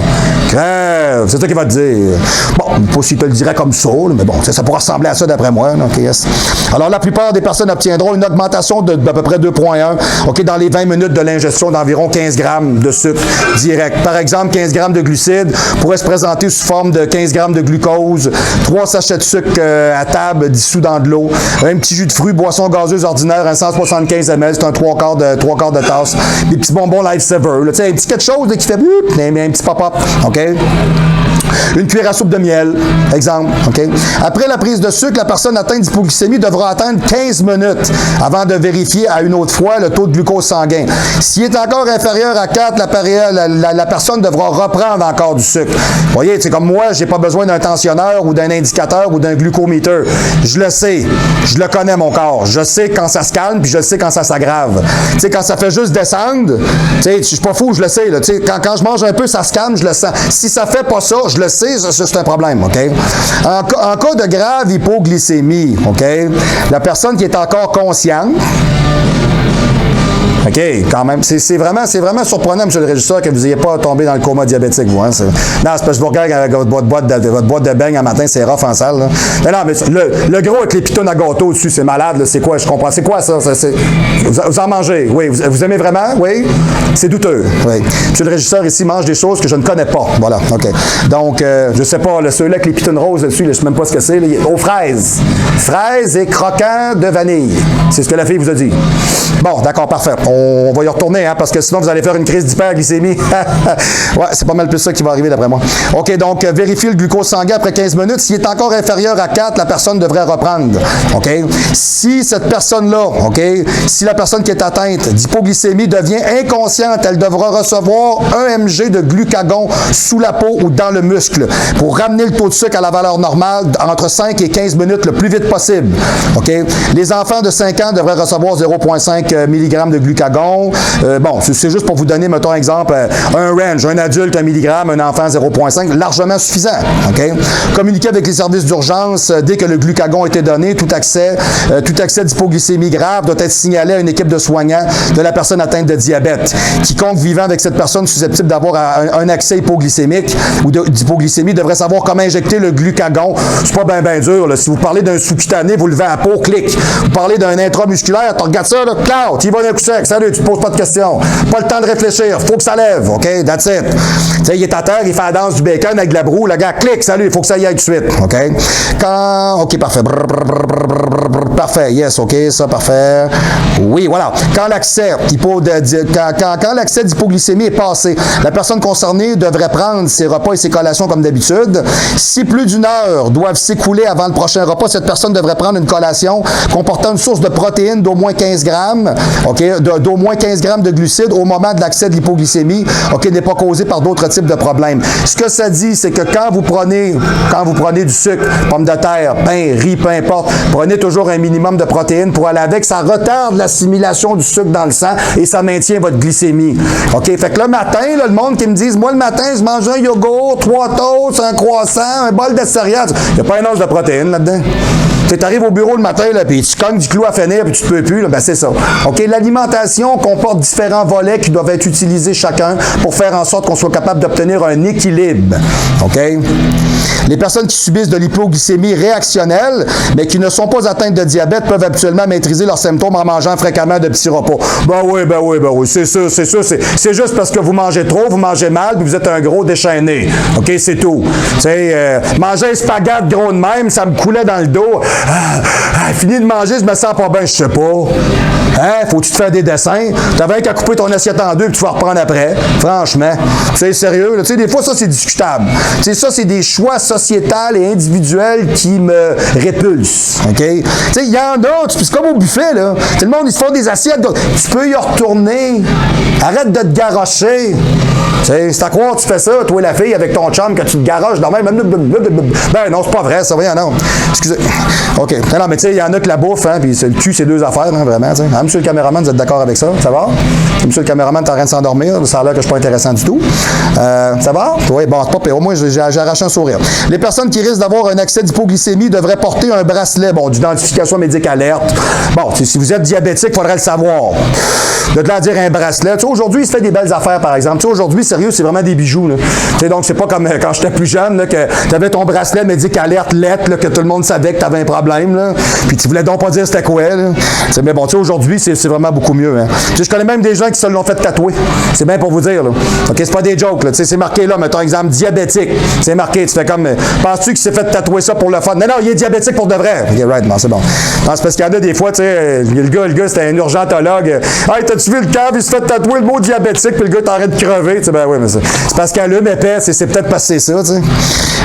Crève, c'est ça qu'il va te dire. Bon, pas s'il te le dirait comme ça, mais bon, ça pourrait ressembler à ça d'après moi. Donc, yes. Alors, la plupart des personnes obtiendront une augmentation d'à peu près 2,1 OK, dans les 20 minutes de l'ingestion d'environ 15 grammes de sucre direct. Par exemple, 15 grammes de glucides pourraient se présenter sous forme de 15 grammes de glucose, 3 sachets de sucre à table dissous dans de l'eau, un petit jus de fruits, boisson gazeuse ordinaire, un 175 ml, c'est un 3 quarts de tasse, des petits bonbons Lifesaver, un petit quelque chose là, qui fait un petit pop-up. OK? Une cuillère à soupe de miel, exemple. Okay? Après la prise de sucre, la personne atteinte d'hypoglycémie devra attendre 15 minutes avant de vérifier à une autre fois le taux de glucose sanguin. S'il est encore inférieur à 4, la personne devra reprendre encore du sucre. Vous voyez, c'est comme moi, j'ai pas besoin d'un tensionneur ou d'un indicateur ou d'un glucomètre. Je le sais. Je le connais, mon corps. Je sais quand ça se calme, puis je sais quand ça s'aggrave. Tu sais, quand ça fait juste descendre, tu sais, je suis pas fou, je le sais. Là. Quand je mange un peu, ça se calme, je le sens. Si ça fait pas ça, je le sais, c'est un problème, OK? En cas de grave hypoglycémie, OK? La personne qui est encore consciente OK, quand même. C'est vraiment surprenant, M. le régisseur, que vous n'ayez pas tombé dans le coma diabétique, vous. Hein? Non, c'est parce que je vous regarde avec votre boîte de beignes un matin, c'est rough en salle. Là. Non, mais le gros avec les pitons à gâteau dessus, c'est malade. C'est quoi? Je comprends. C'est quoi ça? Vous en mangez? Oui. Vous aimez vraiment? Oui. C'est douteux. Oui. M. le régisseur ici mange des choses que je ne connais pas. Voilà. OK. Donc, je ne sais pas, ceux-là avec les pitons roses dessus, je ne sais même pas ce que c'est. Aux fraises. Fraises et croquants de vanille. C'est ce que la fille vous a dit. Bon, d'accord, parfait. On va y retourner, hein, parce que sinon, vous allez faire une crise d'hyperglycémie. Ouais, c'est pas mal plus ça qui va arriver d'après moi. OK, donc, vérifiez le glucose sanguin après 15 minutes. S'il est encore inférieur à 4, la personne devrait reprendre. OK? Si cette personne-là, OK, si la personne qui est atteinte d'hypoglycémie devient inconsciente, elle devra recevoir 1 mg de glucagon sous la peau ou dans le muscle pour ramener le taux de sucre à la valeur normale entre 5 et 15 minutes le plus vite possible. OK? Les enfants de 5 ans devraient recevoir 0,5 mg de glucagon. Bon, c'est juste pour vous donner, mettons, un exemple, un range, un adulte 1 mg, un enfant 0,5, largement suffisant. OK? Communiquer avec les services d'urgence dès que le glucagon a été donné. Tout accès d'hypoglycémie grave doit être signalé à une équipe de soignants de la personne atteinte de diabète. Quiconque vivant avec cette personne susceptible d'avoir un accès hypoglycémique ou d'hypoglycémie devrait savoir comment injecter le glucagon. C'est pas bien dur. Là. Si vous parlez d'un sous-cutané, vous levez à la peau, clic. Vous parlez d'un intramusculaire, tu regardes ça, là, cloud, il va d'un coup sec. Salut, tu te poses pas de questions. Pas le temps de réfléchir. Faut que ça lève. OK? That's it. Tu sais, il est à terre, il fait la danse du bacon avec de la broue. Le gars, clic, salut, il faut que ça y aille tout de suite. OK? OK, parfait. Parfait, yes, OK, ça, parfait. Oui, voilà. Quand l'accès d'hypoglycémie est passé, la personne concernée devrait prendre ses repas et ses collations comme d'habitude. Si plus d'une heure doivent s'écouler avant le prochain repas, cette personne devrait prendre une collation comportant une source de protéines d'au moins 15 grammes, OK, d'au moins 15 grammes de glucides au moment de l'accès de l'hypoglycémie, OK, n'est pas causé par d'autres types de problèmes. Ce que ça dit, c'est que quand vous prenez du sucre, pommes de terre, pain, riz, peu importe, prenez toujours un minimum de protéines pour aller avec. Ça retarde l'assimilation du sucre dans le sang et ça maintient votre glycémie. OK? Fait que le matin, là, le monde qui me dise, moi, le matin, je mange un yogourt, 3 toasts, un croissant, un bol de céréales. Il n'y a pas un once de protéines là-dedans. Tu arrives au bureau le matin, là, puis tu cognes du clou à finir, puis tu ne peux plus, là, ben c'est ça. OK? L'alimentation comporte différents volets qui doivent être utilisés chacun pour faire en sorte qu'on soit capable d'obtenir un équilibre. OK? Les personnes qui subissent de l'hypoglycémie réactionnelle, mais qui ne sont pas atteintes de diabète, peuvent habituellement maîtriser leurs symptômes en mangeant fréquemment de petits repas. Ben oui, c'est sûr. C'est juste parce que vous mangez trop, vous mangez mal, puis vous êtes un gros déchaîné. OK? C'est tout. Tu sais, manger un spaghette gros de même, ça me coulait dans le dos. Fini de manger, je me sens pas bien, je sais pas. Hein? Faut-tu te faire des dessins? T'avais qu'à couper ton assiette en deux, puis tu vas reprendre après. Franchement. C'est sérieux. Tu sais, des fois, ça, c'est discutable. Tu sais, ça, c'est des choix sociétal et individuel qui me répulsent. OK? Tu sais, il y en a, c'est comme au buffet, là. Tout le monde, ils se font des assiettes, tu peux y retourner. Arrête de te garrocher. Tu sais, c'est à croire que tu fais ça, toi et la fille, avec ton chum, que tu te garoches dans même. Ben non, c'est pas vrai, ça, voyons, non. Excusez. OK. Non, mais tu sais, il y en a que la bouffe, hein, puis le cul, c'est 2 affaires, hein, vraiment. Hein, monsieur le caméraman, vous êtes d'accord avec ça? Ça va? Monsieur le caméraman, t'es en train de s'endormir, ça a l'air que je suis pas intéressant du tout. Ça va? Oui, bon, c'est pas pire. Au moins, j'ai arraché un sourire. Les personnes qui risquent d'avoir un accès d'hypoglycémie devraient porter un bracelet, d'identification médicale alerte. Bon, si vous êtes diabétique, il faudrait le savoir. De te dire un bracelet. Tu sais, aujourd'hui, il se fait des belles affaires, par exemple. Tu sais, aujourd'hui, sérieux, c'est vraiment des bijoux, là. Tu sais, donc, c'est pas comme quand j'étais plus jeune, là, que tu avais ton bracelet médical alerte, lettre, là, que tout le monde savait que tu avais un problème, là. Puis tu voulais donc pas dire c'était quoi, là. Mais bon, tu sais, aujourd'hui, c'est vraiment beaucoup mieux, hein. Tu sais, je connais même des gens qui se l'ont fait tatouer. C'est bien pour vous dire, là. OK, c'est pas des jokes, là. Tu sais, c'est marqué là, mettons, exemple, diabétique. C'est marqué, tu fais comme, penses-tu qu'il s'est fait tatouer ça pour le fun? Non, il est diabétique pour de vrai. OK, right, bon, c'est bon. Non, c'est parce qu'il y en a des fois, tu sais, le gars, c'était un urgentologue. Hey, t'as-tu vu le câble? Il se fait tatouer le mot diabétique, puis le gars t'arrête de crever. Tu sais, ben oui, mais c'est parce qu'elle allume épais, c'est peut-être parce que c'est ça, tu sais.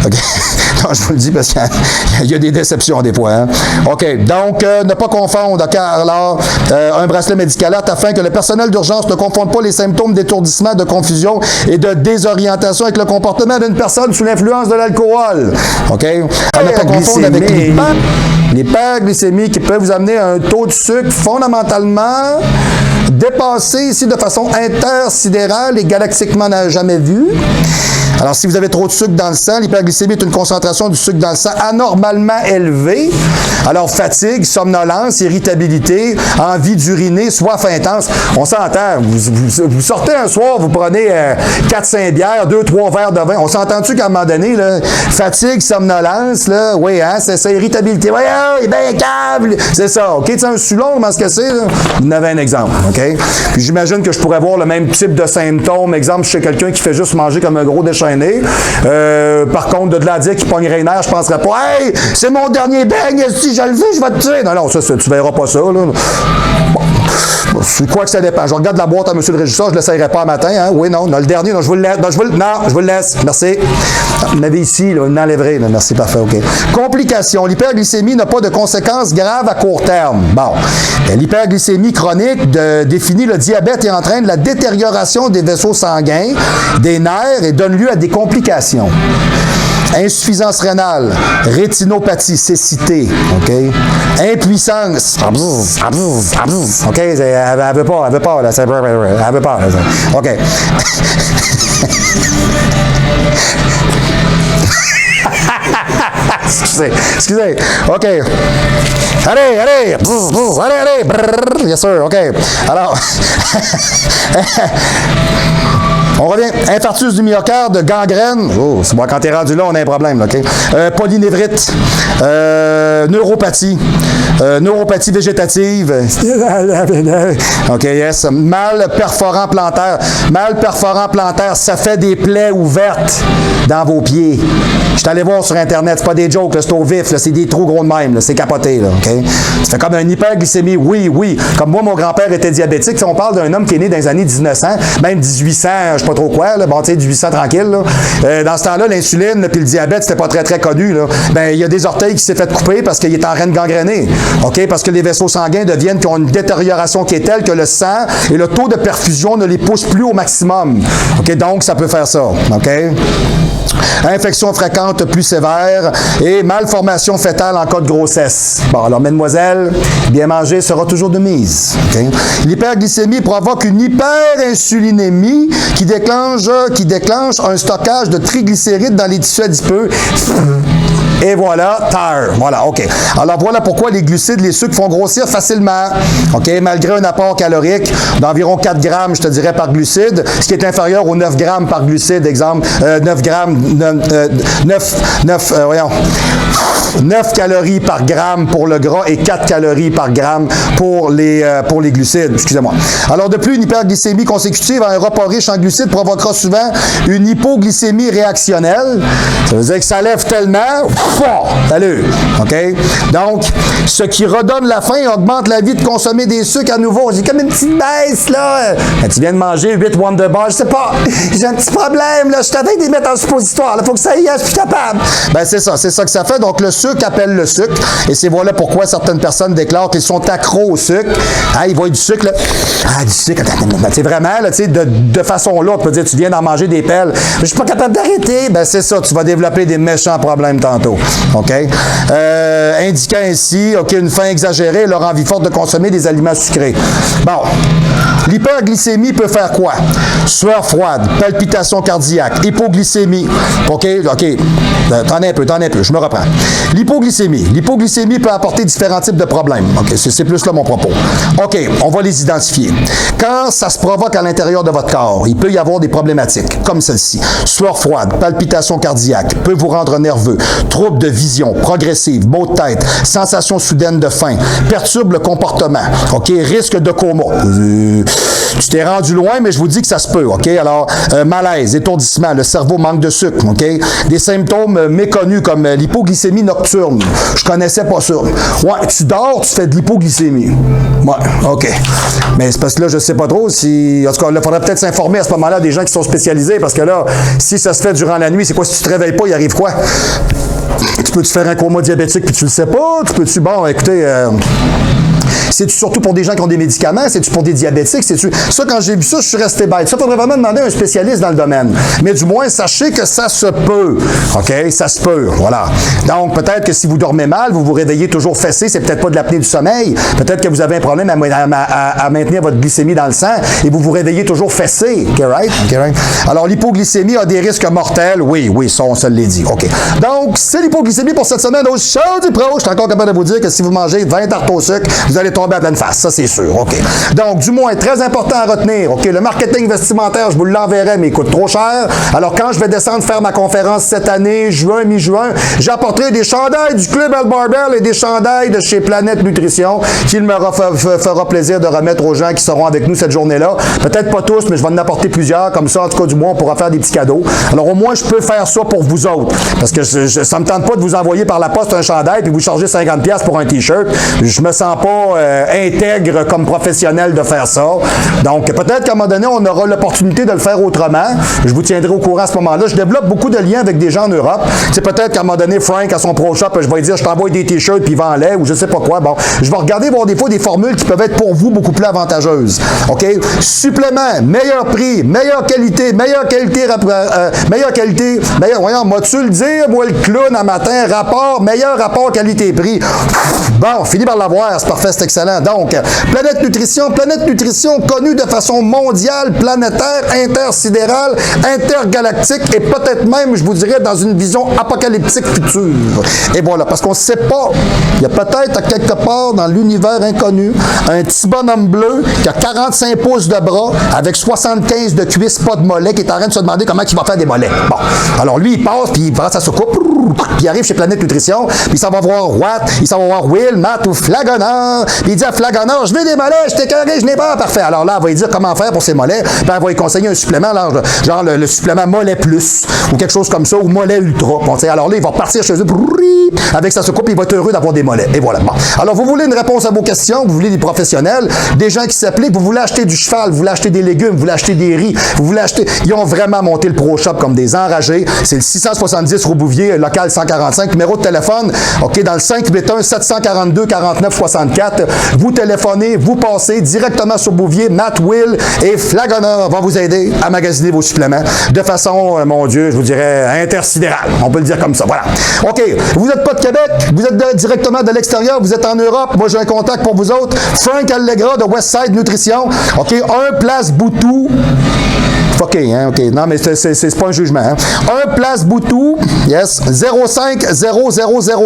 OK. Non, je vous le dis parce qu'il y a des déceptions des fois. Hein? OK. Donc, ne pas confondre, car alors, un bracelet médical alerte afin que le personnel d'urgence ne confonde pas les symptômes d'étourdissement, de confusion et de désorientation avec le comportement d'une personne sous l'influence de l'alcool. OK? À ne pas confondre avec l'hyperglycémie qui peut vous amener à un taux de sucre fondamentalement dépassé ici de façon intersidérale et galactiquement jamais vu. Alors, si vous avez trop de sucre dans le sang, l'hyperglycémie est une concentration du sucre dans le sang anormalement élevée. Alors, fatigue, somnolence, irritabilité, envie d'uriner, soif intense. On s'entend. Vous sortez un soir, vous prenez 4-5 bières, 2-3 verres de vin. On s'entend-tu qu'à un moment donné, là, fatigue, somnolence, là, oui, hein, c'est ça, irritabilité. Oui, il est bien câble. C'est ça, OK? Tu sais, un Sulon, comment est-ce que c'est, là? Vous en avez un exemple, OK? Puis j'imagine que je pourrais avoir le même type de symptômes. Exemple, chez quelqu'un qui fait juste manger comme un gros déchaîné. Par contre, de là à dire qu'il pognerait une air, je penserais pas, hey, c'est mon dernier beigne, si je le fais, je vais te tuer. Non, non, ça, tu verras pas ça, là. Bon. C'est quoi que ça dépend. Je regarde la boîte à M. le régisseur, je ne l'essayerai pas un matin. Hein? Oui, non. Le dernier, non, je vous le laisse. Non, je vous le laisse. Merci. Vous l'avez ici, là, vous l'enlèverez. Merci, parfait, OK. Complications. L'hyperglycémie n'a pas de conséquences graves à court terme. Bon. L'hyperglycémie chronique définit le diabète et entraîne la détérioration des vaisseaux sanguins, des nerfs et donne lieu à des complications. Insuffisance rénale, rétinopathie, cécité, OK? Impuissance, OK? Elle veut pas, là, elle veut pas, là, OK? Excusez, OK. Allez, brrr, yes sir, OK. Alors, on revient. Infarctus du myocarde, gangrène. Oh, c'est bon, quand t'es rendu là, on a un problème, OK? Polynévrite, neuropathie, neuropathie végétative. OK, yes. Mal perforant plantaire. Mal perforant plantaire, ça fait des plaies ouvertes dans vos pieds. Je suis allé voir sur Internet, c'est pas des jokes, c'est au vif, c'est des trous gros de même, c'est capoté, là, OK? Ça fait comme une hyperglycémie, oui. Comme moi, mon grand-père était diabétique. On parle d'un homme qui est né dans les années 1900, même 1800, je sais pas trop quoi, là, bon, tu sais, 1800 tranquille, là. Dans ce temps-là, l'insuline puis le diabète, c'était pas très, très connu, là. Ben, il y a des orteils qui s'est fait couper parce qu'il est en train de gangréner, OK? Parce que les vaisseaux sanguins qui ont une détérioration qui est telle que le sang et le taux de perfusion ne les pousse plus au maximum, OK? Donc, ça peut faire ça, OK? Infection fréquente plus sévère et malformation fétale en cas de grossesse. Bon, alors, mesdemoiselles, bien manger sera toujours de mise. Okay? L'hyperglycémie provoque une hyperinsulinémie qui déclenche un stockage de triglycérides dans les tissus adipeux. Et voilà, tire. Voilà, OK. Alors, voilà pourquoi les glucides, les sucres font grossir facilement. OK? Malgré un apport calorique d'environ 4 grammes, je te dirais, par glucide, ce qui est inférieur aux 9 grammes par glucide, exemple, 9 calories par gramme pour le gras et 4 calories par gramme pour les glucides. Excusez-moi. Alors, de plus, une hyperglycémie consécutive à un repas riche en glucides provoquera souvent une hypoglycémie réactionnelle. Ça veut dire que ça lève tellement... Salut! OK? Donc, ce qui redonne la faim et augmente la vie de consommer des sucres à nouveau. J'ai comme une petite baisse, là. Ben, tu viens de manger 8 Wonder Bars. Je sais pas. J'ai un petit problème, là. Je t'avais des mettre en suppositoire. Il faut que ça y aille. Je suis capable. Ben, c'est ça que ça fait. Donc, le sucre appelle le sucre. Et c'est voilà pourquoi certaines personnes déclarent qu'ils sont accros au sucre. Ah, ils voient du sucre, là. Ah, du sucre. Ben, c'est vraiment, là, tu sais, de façon là, on peut dire, tu viens d'en manger des pelles. Mais je suis pas capable d'arrêter. Ben, c'est ça. Tu vas développer des méchants problèmes tantôt. OK? Indiquant ainsi, OK, une faim exagérée, leur envie forte de consommer des aliments sucrés. Bon. L'hyperglycémie peut faire quoi? Sueur froide, palpitations cardiaques, hypoglycémie. OK? T'en es un peu, je me reprends. L'hypoglycémie peut apporter différents types de problèmes. OK, c'est plus là mon propos. OK, on va les identifier. Quand ça se provoque à l'intérieur de votre corps, il peut y avoir des problématiques, comme celle-ci. Sueur froide, palpitations cardiaques, peut vous rendre nerveux, troubles de vision progressive, maux de tête, sensation soudaine de faim, perturbe le comportement. OK, risque de coma. Tu t'es rendu loin, mais je vous dis que ça se peut, OK? Alors, malaise, étourdissement, le cerveau manque de sucre, OK? Des symptômes méconnus comme l'hypoglycémie nocturne. Je connaissais pas ça. Ouais, tu dors, tu fais de l'hypoglycémie. Ouais, OK. Mais c'est parce que là, je sais pas trop si... En tout cas, il faudrait peut-être s'informer à ce moment-là des gens qui sont spécialisés, parce que là, si ça se fait durant la nuit, c'est quoi? Si tu te réveilles pas, il arrive quoi? Tu peux-tu faire un coma diabétique puis tu le sais pas? Tu peux-tu... Bon, écoutez... c'est surtout pour des gens qui ont des médicaments? C'est-tu pour des diabétiques? C'est-tu... Ça, quand j'ai vu ça, je suis resté bête. Ça, il faudrait vraiment demander à un spécialiste dans le domaine. Mais du moins, sachez que ça se peut. OK? Ça se peut. Voilà. Donc, peut-être que si vous dormez mal, vous vous réveillez toujours fessé, c'est peut-être pas de l'apnée du sommeil. Peut-être que vous avez un problème à maintenir votre glycémie dans le sang et vous vous réveillez toujours fessé. OK, right? Okay, right? Alors, l'hypoglycémie a des risques mortels. Oui, ça, on se l'est dit. OK. Donc, c'est l'hypoglycémie pour cette semaine au show du pro. Je suis encore capable de vous dire que si vous mangez 20 tartes au sucre, vous allez tomber à pleine face. Ça, c'est sûr. OK. Donc, du moins, très important à retenir. OK. Le marketing vestimentaire, je vous l'enverrai, mais il coûte trop cher. Alors, quand je vais descendre faire ma conférence cette année, juin, mi-juin, j'apporterai des chandails du Club El Barbell et des chandails de chez Planète Nutrition qu'il me fera plaisir de remettre aux gens qui seront avec nous cette journée-là. Peut-être pas tous, mais je vais en apporter plusieurs. Comme ça, en tout cas, du moins, on pourra faire des petits cadeaux. Alors, au moins, je peux faire ça pour vous autres. Parce que ça me tente pas de vous envoyer par la poste un chandail puis vous charger 50$ pour un T-shirt. Je me sens pas intègre comme professionnel de faire ça. Donc, peut-être qu'à un moment donné, on aura l'opportunité de le faire autrement. Je vous tiendrai au courant à ce moment-là. Je développe beaucoup de liens avec des gens en Europe. C'est peut-être qu'à un moment donné, Frank, à son Pro Shop, je vais lui dire, je t'envoie des T-shirts puis vends-les ou je sais pas quoi. Bon, je vais regarder voir des fois des formules qui peuvent être pour vous beaucoup plus avantageuses. OK? Supplément, meilleur prix, meilleure qualité, voyons, m'as-tu le dire, moi le clown à matin, meilleur rapport qualité-prix. Bon, fini par l'avoir, c'est parfait, c'est excellent. Donc, Planète Nutrition connue de façon mondiale, planétaire, intersidérale, intergalactique et peut-être même, je vous dirais, dans une vision apocalyptique future. Et voilà, parce qu'on ne sait pas, il y a peut-être à quelque part dans l'univers inconnu, un petit bonhomme bleu qui a 45 pouces de bras avec 75 de cuisses, pas de mollets, qui est en train de se demander comment il va faire des mollets. Bon, alors lui, il passe, puis il prend sa soucoupe, puis il arrive chez Planète Nutrition, puis il s'en va voir Watt, il s'en va voir Will, Matt ou Flagonneur, puis il dit à Flagonneur, je veux des mollets, je t'ai carré, je n'ai pas, parfait. Alors là, elle va lui dire comment faire pour ses mollets, puis elle va lui conseiller un supplément, genre le supplément Mollet Plus, ou quelque chose comme ça, ou Mollet Ultra. Bon, alors là, il va partir chez eux, avec sa soucoupe, il va être heureux d'avoir des mollets. Et voilà. Bon. Alors, vous voulez une réponse à vos questions, vous voulez des professionnels, des gens qui s'appliquent, vous voulez acheter du cheval, vous voulez acheter des légumes, vous voulez acheter des riz, vous voulez acheter... Ils ont vraiment monté le Pro Shop comme des enragés. C'est le 670 rue Bouvier, local 145, numéro de téléphone, OK, dans le 581-742-4964. Vous téléphonez, vous passez directement sur Bouvier, Matt, Will et Flagonneur vont vous aider à magasiner vos suppléments de façon, mon Dieu, je vous dirais, intersidérale. On peut le dire comme ça. Voilà. OK. Vous n'êtes pas de Québec, vous êtes directement de l'extérieur, vous êtes en Europe. Moi, j'ai un contact pour vous autres. Frank Allegra de Westside Nutrition. OK. 1 Place Boutou. OK, hein, OK. Non, mais c'est pas un jugement. Hein. 1 Place Boutou, yes, 05000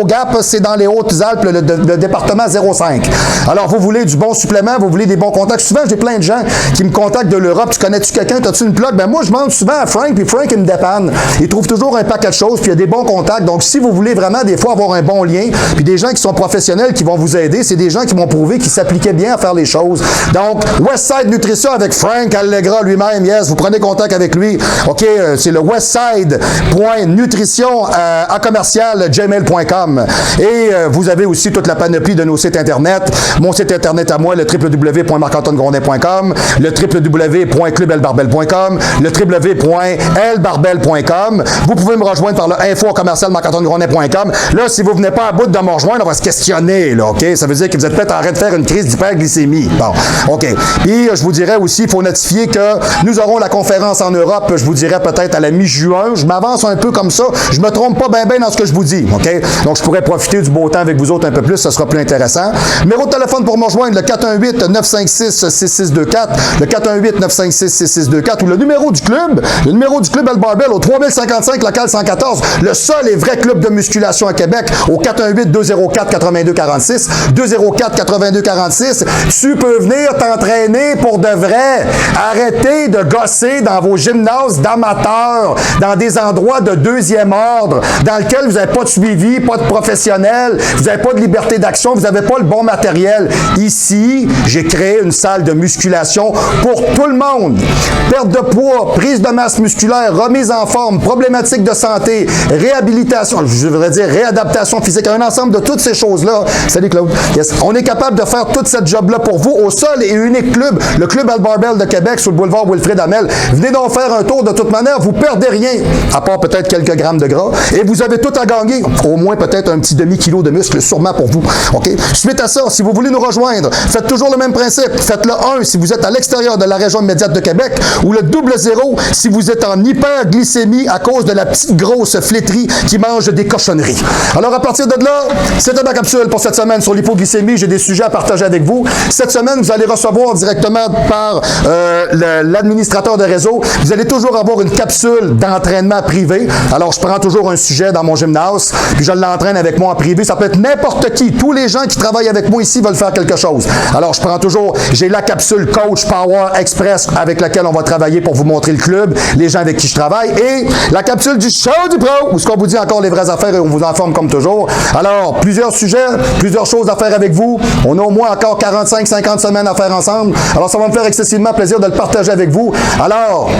Gap, c'est dans les Hautes-Alpes, le département 05. Alors, vous voulez du bon supplément, vous voulez des bons contacts. Souvent, j'ai plein de gens qui me contactent de l'Europe. Tu connais-tu quelqu'un? T'as-tu une plug? Ben moi, je demande souvent à Frank, puis Frank, il me dépanne. Il trouve toujours un paquet de choses, puis il y a des bons contacts. Donc, si vous voulez vraiment, des fois, avoir un bon lien, puis des gens qui sont professionnels, qui vont vous aider, c'est des gens qui vont prouver qu'ils s'appliquaient bien à faire les choses. Donc, Westside Nutrition avec Frank Allegra lui-même, yes, vous prenez contact avec lui. OK, c'est le westside.nutrition à commercial@gmail.com. Et vous avez aussi toute la panoplie de nos sites Internet. Mon site Internet à moi, le www.marc-antoine-grondin.com, le www.clubelbarbel.com, le www.elbarbel.com. Vous pouvez me rejoindre par le info@commercial-marc-antoine-grondin.com. Là, si vous venez pas à bout de me rejoindre, on va se questionner, là, OK? Ça veut dire que vous êtes peut-être en train de faire une crise d'hyperglycémie. Bon, OK. Puis, je vous dirais aussi, il faut notifier que nous aurons la conférence en Europe, je vous dirais peut-être à la mi-juin. Je m'avance un peu comme ça. Je me trompe pas bien dans ce que je vous dis, OK? Donc, je pourrais profiter du beau temps avec vous autres un peu plus. Ça sera plus intéressant. Numéro de téléphone pour me rejoindre, le 418-956-6624, le 418-956-6624 ou le numéro du club El Barbell au 3055, local 114, le seul et vrai club de musculation à Québec au 418-204-8246, 204-8246. Tu peux venir t'entraîner pour de vrai. Arrêtez de gosser dans vos gymnases d'amateurs, dans des endroits de deuxième ordre, dans lesquels vous n'avez pas de suivi, pas de professionnel, vous n'avez pas de liberté d'action, vous n'avez pas le bon matériel. Ici, j'ai créé une salle de musculation pour tout le monde. Perte de poids, prise de masse musculaire, remise en forme, problématiques de santé, réhabilitation, je voudrais dire réadaptation physique, un ensemble de toutes ces choses-là. Salut Claude. Yes. On est capable de faire toute cette job-là pour vous au seul et unique club, le Club El Barbell de Québec, sur le boulevard Wilfrid Hamel. Venez donc faire un tour de toute manière, vous perdez rien, à part peut-être quelques grammes de gras, et vous avez tout à gagner, au moins peut-être un petit demi-kilo de muscle, sûrement pour vous. OK? Suite à ça, si vous voulez nous rejoindre, faites toujours le même principe. Faites le 1 si vous êtes à l'extérieur de la région immédiate de Québec, ou le 0 si vous êtes en hyperglycémie à cause de la petite grosse flétrie qui mange des cochonneries. Alors à partir de là, c'était ma capsule pour cette semaine sur l'hypoglycémie. J'ai des sujets à partager avec vous. Cette semaine, vous allez recevoir directement par l'administrateur de réseau, vous allez toujours avoir une capsule d'entraînement privé. Alors je prends toujours un sujet dans mon gymnase, puis je l'entraîne avec moi en privé. Ça peut être n'importe qui. Tous les gens qui travaillent avec moi ici veulent faire quelque chose. Alors je prends toujours, j'ai la capsule Coach Power Express avec laquelle on va travailler pour vous montrer le club, les gens avec qui je travaille, et la capsule du show du pro, où ce qu'on vous dit encore les vraies affaires et on vous informe comme toujours. Alors, plusieurs sujets, plusieurs choses à faire avec vous. On a au moins encore 45-50 semaines à faire ensemble. Alors, ça va me faire excessivement plaisir de le partager avec vous. Alors,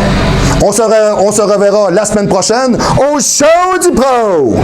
on se reverra la semaine prochaine au show du pro.